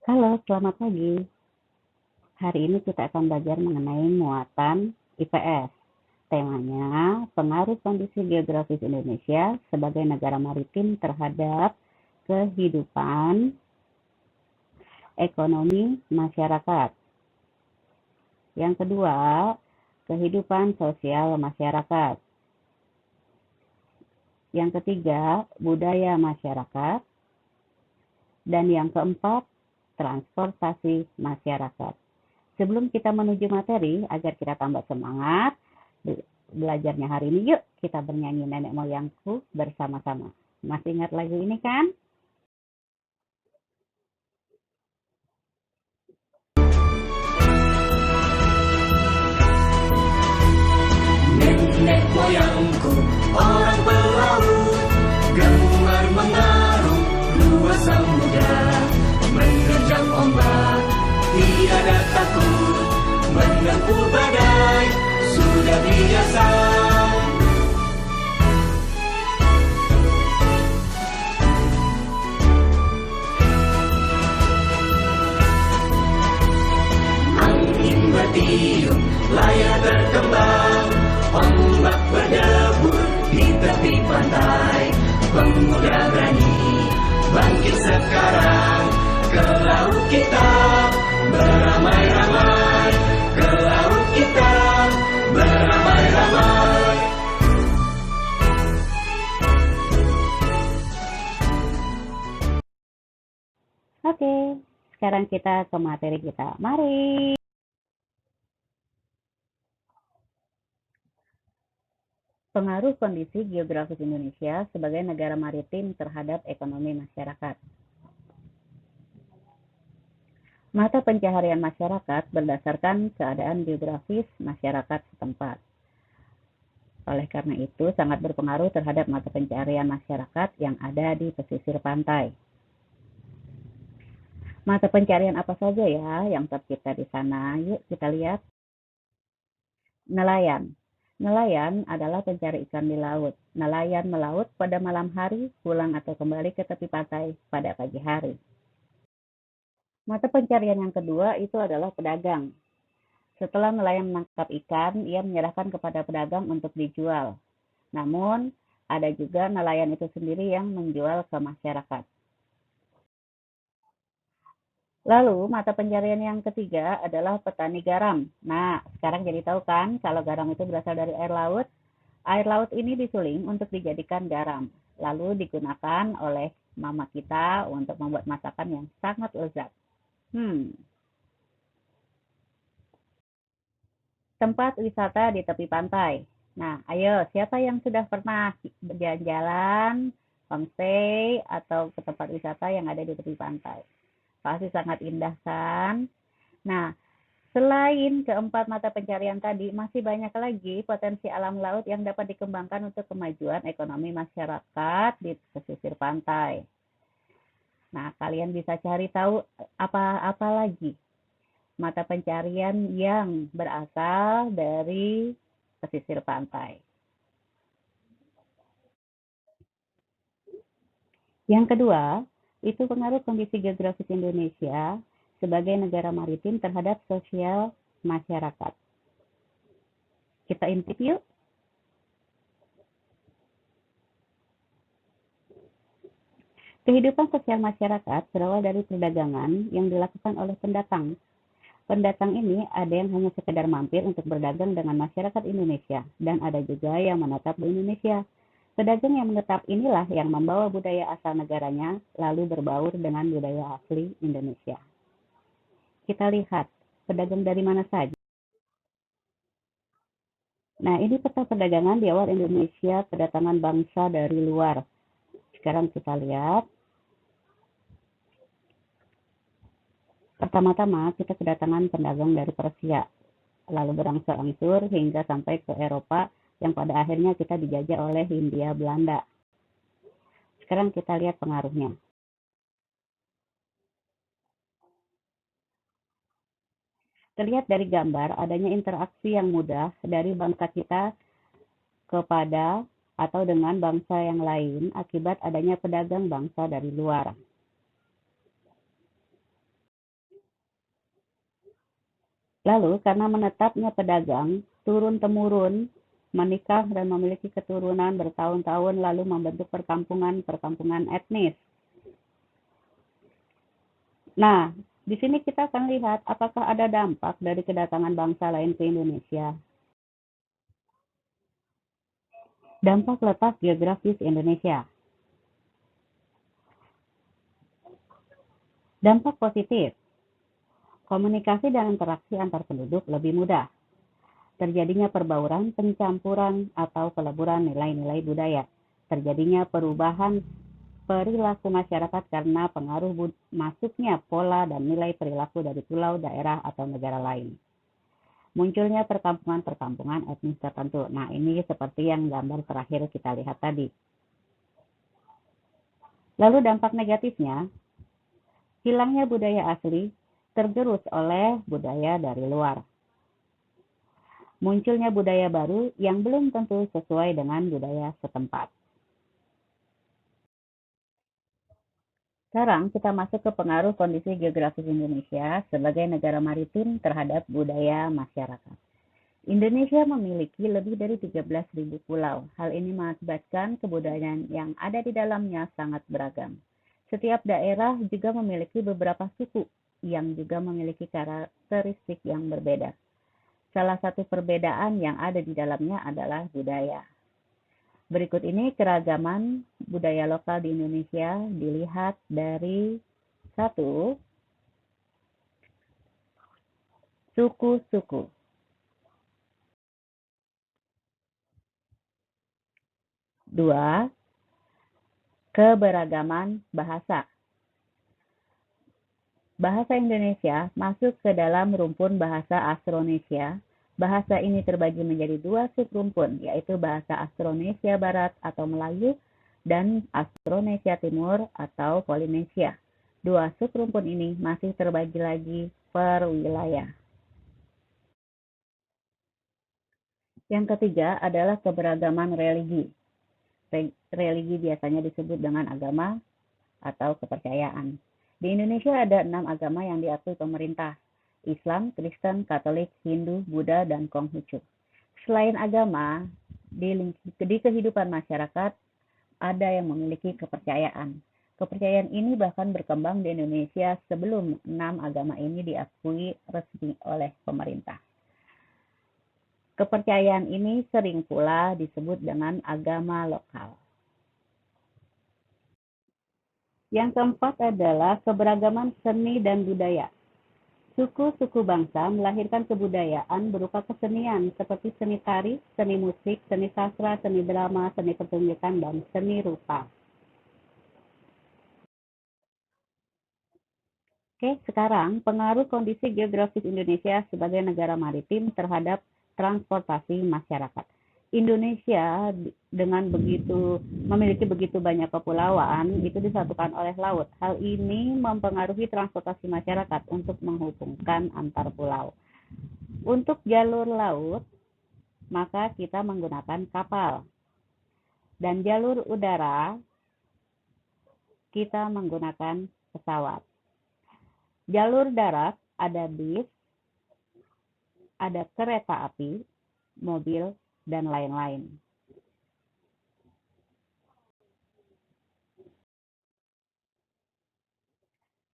Halo, selamat pagi. Hari ini kita akan belajar mengenai muatan IPS. Temanya, pengaruh kondisi geografis Indonesia sebagai negara maritim terhadap kehidupan ekonomi masyarakat. Yang kedua, kehidupan sosial masyarakat. Yang ketiga, budaya masyarakat. Dan yang keempat, transportasi masyarakat. Sebelum kita menuju materi, agar kita tambah semangat belajarnya hari ini, yuk kita bernyanyi nenek moyangku bersama-sama. Masih ingat lagu ini kan? Nenek moyangku orang pelaut, gemar mengarung luas samudra, menerjang ombak tiada takut, menempuh badai sudah biasa. Angin bertiup, layar berkembang, ombak berdebur di tepi pantai. Pemuda berani bangkit sekarang, ke laut kita beramai-ramai, ke laut kita beramai-ramai. Oke, sekarang kita ke materi kita. Mari. Pengaruh kondisi geografis Indonesia sebagai negara maritim terhadap ekonomi masyarakat. Mata pencaharian masyarakat berdasarkan keadaan geografis masyarakat setempat. Oleh karena itu, sangat berpengaruh terhadap mata pencaharian masyarakat yang ada di pesisir pantai. Mata pencaharian apa saja ya yang tercipta di sana? Yuk kita lihat. Nelayan. Nelayan adalah pencari ikan di laut. Nelayan melaut pada malam hari, pulang atau kembali ke tepi pantai pada pagi hari. Mata pencarian yang kedua itu adalah pedagang. Setelah nelayan menangkap ikan, ia menyerahkan kepada pedagang untuk dijual. Namun, ada juga nelayan itu sendiri yang menjual ke masyarakat. Lalu, mata pencarian yang ketiga adalah petani garam. Nah, sekarang jadi tahu kan kalau garam itu berasal dari air laut? Air laut ini disuling untuk dijadikan garam. Lalu digunakan oleh mama kita untuk membuat masakan yang sangat lezat. Tempat wisata di tepi pantai. Nah, ayo, siapa yang sudah pernah berjalan-jalan, homestay, atau ke tempat wisata yang ada di tepi pantai? Pasti sangat indah kan? Nah, selain keempat mata pencarian tadi, masih banyak lagi potensi alam laut yang dapat dikembangkan untuk kemajuan ekonomi masyarakat di pesisir pantai. Nah, kalian bisa cari tahu apa lagi mata pencarian yang berasal dari pesisir pantai. Yang kedua, itu pengaruh kondisi geografis Indonesia sebagai negara maritim terhadap sosial masyarakat. Kita intip yuk. Kehidupan sosial masyarakat berawal dari perdagangan yang dilakukan oleh pendatang. Pendatang ini ada yang hanya sekedar mampir untuk berdagang dengan masyarakat Indonesia, dan ada juga yang menetap di Indonesia. Pedagang yang menetap inilah yang membawa budaya asal negaranya, lalu berbaur dengan budaya asli Indonesia. Kita lihat, pedagang dari mana saja. Nah, ini peta perdagangan di awal Indonesia kedatangan bangsa dari luar. Sekarang kita lihat. Pertama-tama kita kedatangan pedagang dari Persia, lalu berangsur-angsur hingga sampai ke Eropa yang pada akhirnya kita dijajah oleh Hindia Belanda. Sekarang kita lihat pengaruhnya. Terlihat dari gambar adanya interaksi yang mudah dari bangsa kita kepada atau dengan bangsa yang lain akibat adanya pedagang bangsa dari luar. Lalu karena menetapnya pedagang, turun-temurun menikah dan memiliki keturunan bertahun-tahun lalu membentuk perkampungan-perkampungan etnis. Nah, di sini kita akan lihat apakah ada dampak dari kedatangan bangsa lain ke Indonesia. Dampak letak geografis Indonesia. Dampak positif. Komunikasi dan interaksi antar penduduk lebih mudah. Terjadinya perbauran, pencampuran, atau peleburan nilai-nilai budaya. Terjadinya perubahan perilaku masyarakat karena pengaruh masuknya pola dan nilai perilaku dari pulau, daerah, atau negara lain. Munculnya perkampungan-perkampungan etnis tertentu. Nah, ini seperti yang gambar terakhir kita lihat tadi. Lalu dampak negatifnya, hilangnya budaya asli tergerus oleh budaya dari luar. Munculnya budaya baru yang belum tentu sesuai dengan budaya setempat. Sekarang kita masuk ke pengaruh kondisi geografis Indonesia sebagai negara maritim terhadap budaya masyarakat. Indonesia memiliki lebih dari 13.000 pulau. Hal ini mengakibatkan kebudayaan yang ada di dalamnya sangat beragam. Setiap daerah juga memiliki beberapa suku yang juga memiliki karakteristik yang berbeda. Salah satu perbedaan yang ada di dalamnya adalah budaya. Berikut ini keragaman budaya lokal di Indonesia dilihat dari 1. Suku-suku. 2. Keberagaman bahasa. Bahasa Indonesia masuk ke dalam rumpun bahasa Austronesia. Bahasa ini terbagi menjadi 2 subrumpun, yaitu bahasa Austronesia Barat atau Melayu dan Austronesia Timur atau Polinesia. 2 subrumpun ini masih terbagi lagi per wilayah. Yang ketiga adalah keberagaman religi. Religi biasanya disebut dengan agama atau kepercayaan. Di Indonesia ada 6 agama yang diakui pemerintah. Islam, Kristen, Katolik, Hindu, Buddha, dan Konghucu. Selain agama, di kehidupan masyarakat ada yang memiliki kepercayaan. Kepercayaan ini bahkan berkembang di Indonesia sebelum 6 agama ini diakui resmi oleh pemerintah. Kepercayaan ini sering pula disebut dengan agama lokal. Yang keempat adalah keberagaman seni dan budaya. Suku-suku bangsa melahirkan kebudayaan berupa kesenian seperti seni tari, seni musik, seni sastra, seni drama, seni pertunjukan, dan seni rupa. Oke, sekarang pengaruh kondisi geografis Indonesia sebagai negara maritim terhadap transportasi masyarakat. Indonesia dengan memiliki begitu banyak kepulauan itu disatukan oleh laut. Hal ini mempengaruhi transportasi masyarakat untuk menghubungkan antar pulau. Untuk jalur laut, maka kita menggunakan kapal. Dan jalur udara, kita menggunakan pesawat. Jalur darat ada bis, ada kereta api, mobil, dan lain-lain.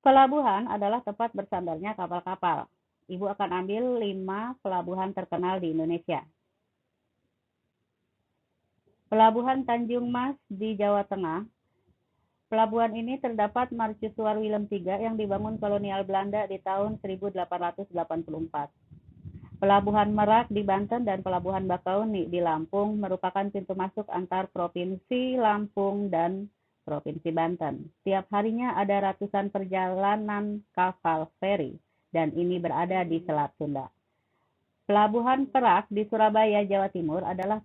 Pelabuhan adalah tempat bersandarnya kapal-kapal. Ibu akan ambil 5 pelabuhan terkenal di Indonesia. Pelabuhan Tanjung Mas di Jawa Tengah. Pelabuhan ini terdapat Mercusuar Willem III yang dibangun kolonial Belanda di tahun 1884. Pelabuhan Merak di Banten dan Pelabuhan Bakauni di Lampung merupakan pintu masuk antar Provinsi Lampung dan Provinsi Banten. Setiap harinya ada ratusan perjalanan kapal feri dan ini berada di Selat Sunda. Pelabuhan Perak di Surabaya, Jawa Timur adalah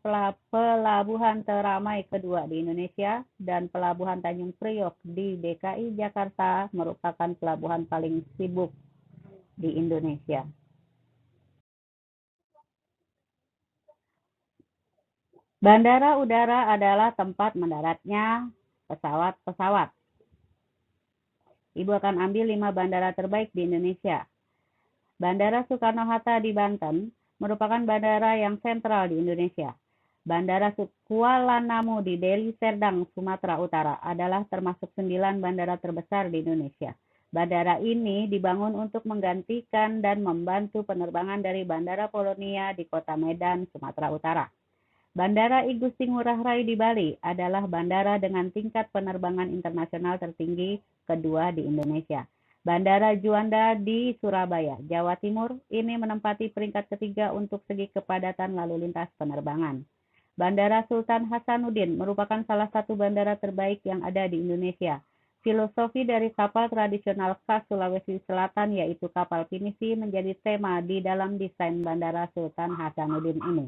pelabuhan teramai kedua di Indonesia dan Pelabuhan Tanjung Priok di DKI Jakarta merupakan pelabuhan paling sibuk di Indonesia. Bandara udara adalah tempat mendaratnya pesawat-pesawat. Ibu akan ambil 5 bandara terbaik di Indonesia. Bandara Soekarno-Hatta di Banten merupakan bandara yang sentral di Indonesia. Bandara Kuala Namu di Deli Serdang, Sumatera Utara adalah termasuk 9 bandara terbesar di Indonesia. Bandara ini dibangun untuk menggantikan dan membantu penerbangan dari Bandara Polonia di Kota Medan, Sumatera Utara. Bandara I Gusti Ngurah Rai di Bali adalah bandara dengan tingkat penerbangan internasional tertinggi kedua di Indonesia. Bandara Juanda di Surabaya, Jawa Timur, ini menempati peringkat ketiga untuk segi kepadatan lalu lintas penerbangan. Bandara Sultan Hasanuddin merupakan salah satu bandara terbaik yang ada di Indonesia. Filosofi dari kapal tradisional khas Sulawesi Selatan yaitu kapal pinisi menjadi tema di dalam desain Bandara Sultan Hasanuddin ini.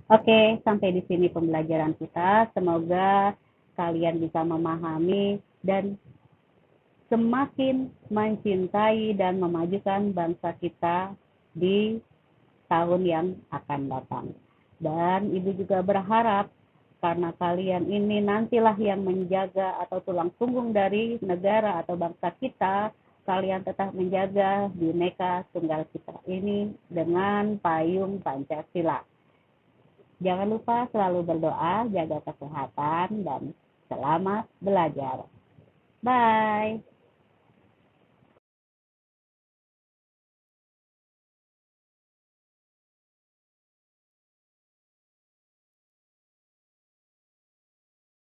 Oke, sampai di sini pembelajaran kita. Semoga kalian bisa memahami dan semakin mencintai dan memajukan bangsa kita di tahun yang akan datang. Dan Ibu juga berharap karena kalian ini nantilah yang menjaga atau tulang punggung dari negara atau bangsa kita, kalian tetap menjaga Bhinneka Tunggal Ika ini dengan payung Pancasila. Jangan lupa selalu berdoa, jaga kesehatan, dan selamat belajar. Bye.